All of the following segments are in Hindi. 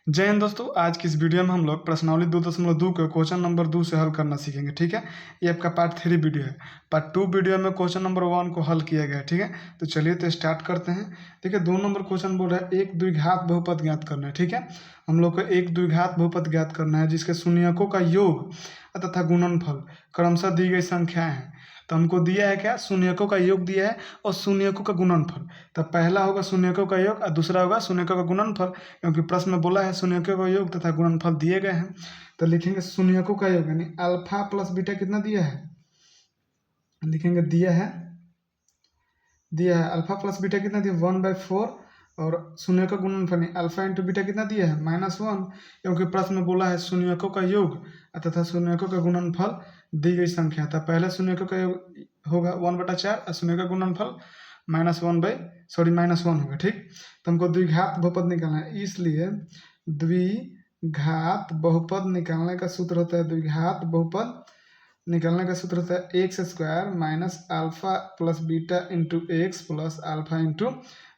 जय हिंद दोस्तों। आज की इस वीडियो में हम लोग प्रश्नावली 2.2 के क्वेश्चन नंबर 2 से हल करना सीखेंगे। ठीक है, ये आपका पार्ट 3 वीडियो है। पार्ट 2 वीडियो में क्वेश्चन नंबर 1 को हल किया गया है। ठीक है, तो चलिए तो स्टार्ट करते हैं। देखिए 2 नंबर क्वेश्चन बोल रहा है एक द्विघात बहुपद ज्ञात करना है। ठीक है, हम लोग को एक द्विघात बहुपद ज्ञात करना है जिसके शून्यकों का योग तथा गुणनफल क्रमशः दी गई संख्याएं हैं। तो हमको दिया है क्या, शून्यकों का योग दिया है और शून्यकों का गुणनफल। तो पहला होगा शून्यकों का योग और दूसरा होगा शून्यकों का गुणनफल, क्योंकि प्रश्न में बोला है शून्यकों का योग तथा गुणनफल दिए गए हैं। तो लिखेंगे शून्यकों का योग यानी अल्फा प्लस बीटा कितना दिया है, लिखेंगे दिया है अल्फा प्लस बीटा कितना दिया 1/4 और शून्य का गुणनफल अल्फा इंटू बीटा कितना दिया है -1, क्योंकि प्रश्न में बोला है शून्यकों का योग तथा शून्यकों का गुणनफल दी गई संख्या। था पहले शून्यकों का योग होगा 1/4 और शून्य का गुणनफल -1 होगा। ठीक, तो हमको द्विघात बहुपद निकालना है, इसलिए द्विघात बहुपद निकालने का सूत्र होता है द्विघात बहुपद निकालने का सूत्र होता है x square minus alpha plus beta into x plus alpha into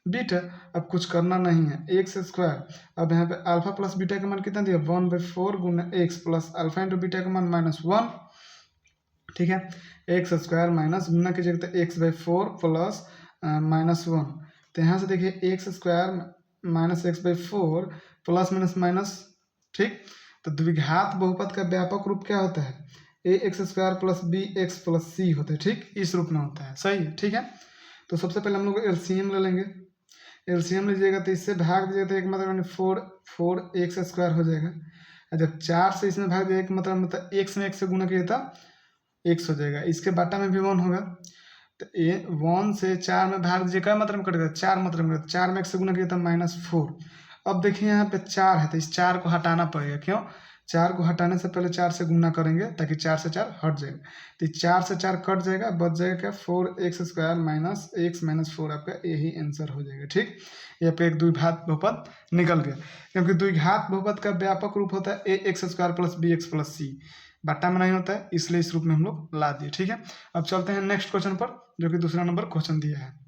beta. अब कुछ करना नहीं है, एक्स स्क्वायर, अब यहाँ पे अल्फा प्लस बीटा का मान कितना दिया 1/4 गुना x plus alpha into beta का मान -1। ठीक है, एक्स स्क्वायर माइनस गुना कीजिएगा तो x/4 प्लस -1। तो यहाँ से देखिए x square minus x/4 plus minus minus. ठीक, तो द्विघात बहुपद का व्यापक रूप क्या होता है, ax² plus bx plus c होता है। ठीक, इस रूप में होता है। सही है, ठीक है। तो सबसे पहले हम लोग एलसीएम ले लेंगे। एलसीएम लीजिएगा तो इससे भाग दीजिएगा तो एक मतलब 4x² हो जाएगा। और जब 4 से इसमें भाग दिया एक मतलब x में 1 से गुना किया था x हो जाएगा। इसके बाटा में भी 1 होगा, तो 1 से 4 में भाग दीजिए, क्या मतलब कटेगा 4 मतलब 4 में 1 से गुना किया था -4। अब देखिए यहाँ पे 4 है तो इस 4 को हटाना पड़ेगा। क्यों, 4 को हटाने से पहले 4 से गुना करेंगे ताकि 4 से 4 हट जाएगा। तो 4 से 4 कट जाएगा, बच जाएगा क्या 4x² माइनस x माइनस 4, आपका यही आंसर हो जाएगा। ठीक, ये पे एक द्विघात बहुपद निकल गया, क्योंकि द्विघात बहुपद का व्यापक रूप होता है ax² plus bx plus c, बाटा में नहीं होता है, इसलिए इस रूप में हम लोग ला दिए। ठीक है, अब चलते हैं नेक्स्ट क्वेश्चन पर, जो कि दूसरा नंबर क्वेश्चन दिया है।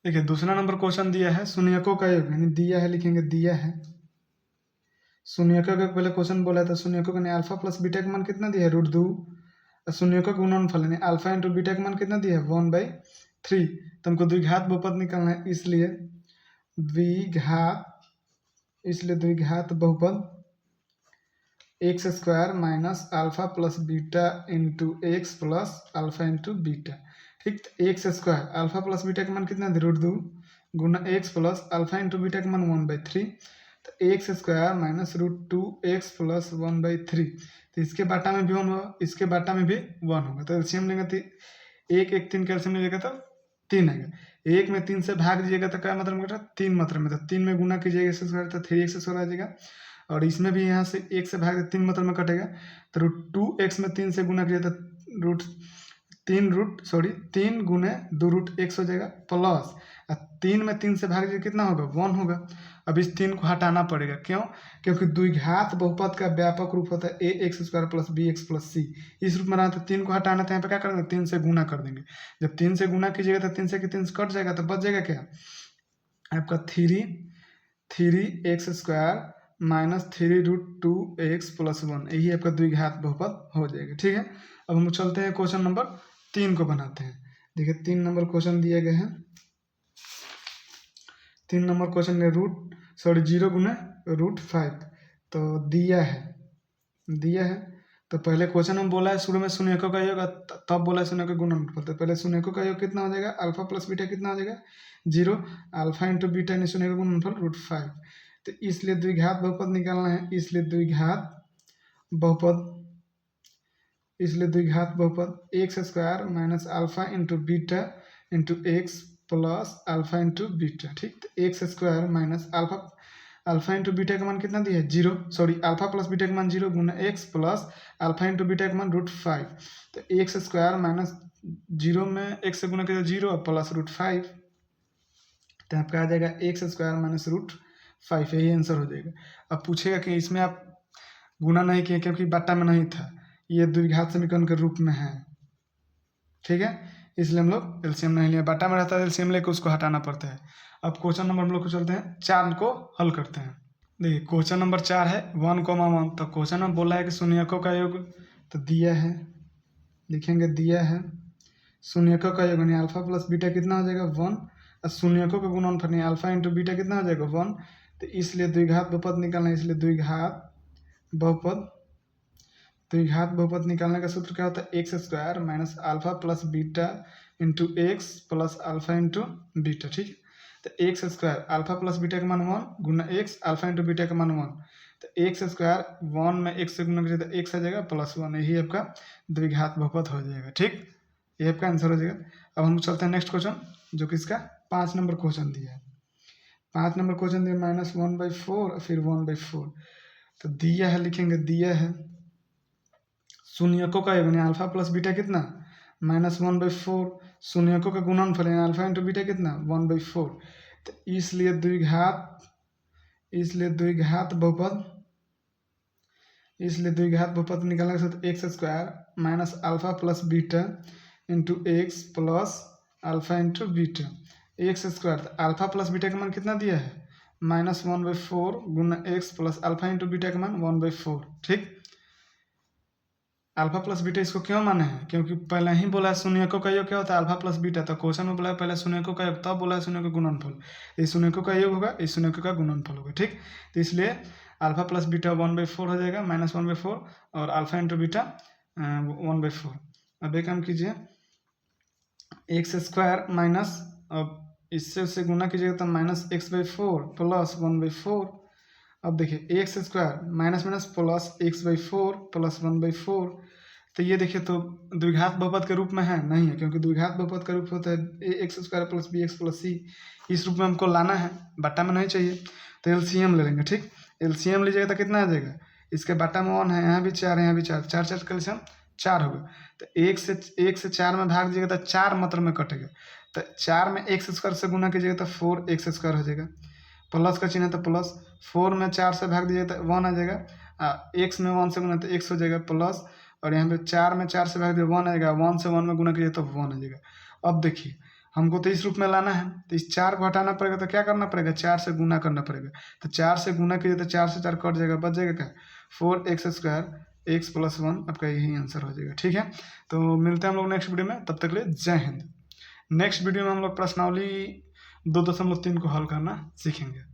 देखिए दूसरा नंबर क्वेश्चन दिया है शून्यकों का योग, यानी दिया है, लिखेंगे दिया है शून्यकों का। पहले क्वेश्चन बोला था शून्यकों का अल्फा प्लस बीटा का मान कितना दिया है √2, और शून्यकों का गुणनफल यानी अल्फा इंटू बीटा का मान कितना दिया है 1/3। तो हमको द्विघात बहुपद निकालना है, इसलिए द्विघात बहुपद x² minus alpha plus beta into x plus alpha into beta. ठीक, x² अल्फा प्लस बीटा का मान कितना है √2 गुना x plus alpha into beta का मान 1/3। तो x² माइनस √2x प्लस 1/3। तो इसके बाटा में भी 1 होगा, इसके बाटा में भी 1 होगा। तो एलसीएम लेंगे तो 1 1 3 कैल्शियम लीजिएगा तो 3 आएगा। 1 में 3 से भाग दीजिएगा तो क्या मतलब बेटा 3 मतलब में, तो 3 में गुना कीजिएगा x² तो 3x² आ जाएगा, और इसमें भी यहाँ से 1 से भाग 3 मतलब में कटेगा। तो √2x में 3 से गुना किया तो 3 गुने 2√x हो जाएगा, प्लस 3 में 3 से भाग दिया कितना होगा 1 होगा। अब इस 3 को हटाना पड़ेगा, क्यों, क्योंकि द्विघात बहुपद का व्यापक रूप होता है ax² plus bx plus c। इस रूप में रहा तो 3 को हटाना तो यहाँ पे क्या करेंगे 3 से गुना कर देंगे। जब 3 से गुना कीजिएगा तो 3 से 3 कट जाएगा, तो बच जाएगा क्या आपका 3x² माइनस 3√2x प्लस 1, यही आपका द्विघात बहुपद हो जाएगा। ठीक है, अब हम चलते हैं क्वेश्चन नंबर 3 को बनाते हैं। देखिए 3 नंबर क्वेश्चन दिए गए हैं। 3 नंबर क्वेश्चन में 0 गुना √5 तो दिया है। तो पहले क्वेश्चन में बोला है शुरू में शून्यकों का योग, तब बोला है शून्य का गुणनफल। तो पहले शून्यकों का योग कितना हो जाएगा अल्फा प्लस बीटा कितना हो जाएगा 0, अल्फा इंटू बीटा यानी शून्य का गुणनफल √5। तो इसलिए द्विघात बहुपद निकालना है, इसलिए द्विघात बहुपद x² minus alpha into beta into x plus alpha into beta. ठीक, तो x² minus alpha into beta का मान कितना दिया है 0, अल्फा प्लस बीटा का मान 0 गुना x plus alpha into beta का मान √5। तो x² माइनस 0 में x से गुना किया 0 प्लस √5, तो आपका आ जाएगा x² माइनस √5, यही आंसर हो जाएगा। अब पूछेगा कि इसमें आप गुना नहीं किए क्योंकि बाटा में नहीं था, ये द्विघात समीकरण के रूप में है। ठीक है, इसलिए हम लोग एलसीएम नहीं लिया, बाटा में रहता है एलसीएम लेकर उसको हटाना पड़ता है। अब क्वेश्चन नंबर हम लोग को चलते हैं 4 को हल करते हैं। देखिए क्वेश्चन नंबर 4 है 1,1, तो क्वेश्चन में बोला है कि शून्यकों का योग, तो दिया है, लिखेंगे दिया है शून्यकों का योग यानी अल्फा प्लस बीटा कितना हो जाएगा 1, और शून्यकों का गुणनफल यानी अल्फा इंटू बीटा कितना हो जाएगा 1। तो इसलिए द्विघात बहुपद निकालना है, इसलिए द्विघात बहुपद निकालने का सूत्र क्या होता है, x square minus alpha plus beta into x plus alpha into beta. ठीक है, तो x square alpha plus beta का मान 1 गुना एक्स अल्फा इंटू बीटा का मान 1, तो एक्स स्क्वायर 1 में एक्स से गुना करिए तो एक्स आ जाएगा प्लस 1, यही आपका द्विघात बहुपद हो जाएगा। ठीक, ये आपका आंसर हो जाएगा। अब हम चलते हैं नेक्स्ट क्वेश्चन, जो कि इसका 5 नंबर क्वेश्चन दिया है। 5 नंबर क्वेश्चन दिया -1/4 फिर 1/4, तो दिया है, लिखेंगे दिया है शून्यकों का योग यानी अल्फा प्लस बीटा कितना -1/4, शून्यकों का गुणनफल यानी अल्फा इंटू बीटा कितना 1/4। तो इसलिए द्विघात बहुपद निकालने के साथ x square minus alpha plus beta into x plus alpha into beta. X square alpha plus beta का मान कितना दिया है -1/4 गुना x plus alpha into beta का मान 1/4। ठीक, अल्फा प्लस बीटा इसको क्यों माने हैं, क्योंकि पहले ही बोला है शून्यकों का योग क्या होता है अल्फा प्लस बीटा, तो क्वेश्चन में बोला है पहले शून्यकों का योग, तब बोला है शून्य का गुणनफल, इस शून्यकों का योग होगा, इस शून्यकों का गुणनफल होगा। ठीक, तो इसलिए अल्फा प्लस बीटा 1/4 हो जाएगा -1/4 और अल्फा इंटू बीटा 1/4। अब एक काम कीजिए, एक्स स्क्वायर माइनस, अब इससे उससे गुना कीजिएगा तो -x/4 प्लस 1/4। अब देखिए x square minus minus plus x/4 plus 1/4, तो ये देखिए तो द्विघात बहुपद के रूप में है नहीं है, क्योंकि द्विघात बहुपद का रूप होता है x square plus b x plus c, इस रूप में हमको लाना है, बट्टा में नहीं चाहिए, तो एलसीएम ले लेंगे। ठीक, एलसीएम लीजिएगा तो कितना आ जाएगा, इसके बट्टा में 1 है, यहाँ भी 4 है, यहाँ भी 4, 4 4 का एलसीएम 4 होगा, तो 1 से 4 में भाग दीजिएगा तो 4 मात्रा में कटेगा, तो 4 में एक्स स्क्वायर से गुना कीजिएगा तो 4x² हो जाएगा, प्लस का चिन्ह है तो प्लस, 4 में 4 से भाग दीजिएगा तो 1 आ जाएगा, एक्स में 1 से गुना तो x हो जाएगा प्लस, और यहाँ पे 4 में 4 से भाग दिया 1 आएगा, 1 से 1 में गुना कीजिए तो 1 आ जाएगा। अब देखिए हमको तो इस रूप में लाना है, तो इस 4 को हटाना पड़ेगा, तो क्या करना पड़ेगा 4 से गुना करना पड़ेगा, तो 4 से गुना कीजिए तो 4 से 4 कट जाएगा, बच जाएगा क्या 4x² x + 1, आपका यही आंसर हो जाएगा। ठीक है, तो मिलते हैं हम लोग नेक्स्ट वीडियो में, तब तक के लिए जय हिंद। नेक्स्ट वीडियो में हम लोग प्रश्नावली 2.3 को हल करना सीखेंगे।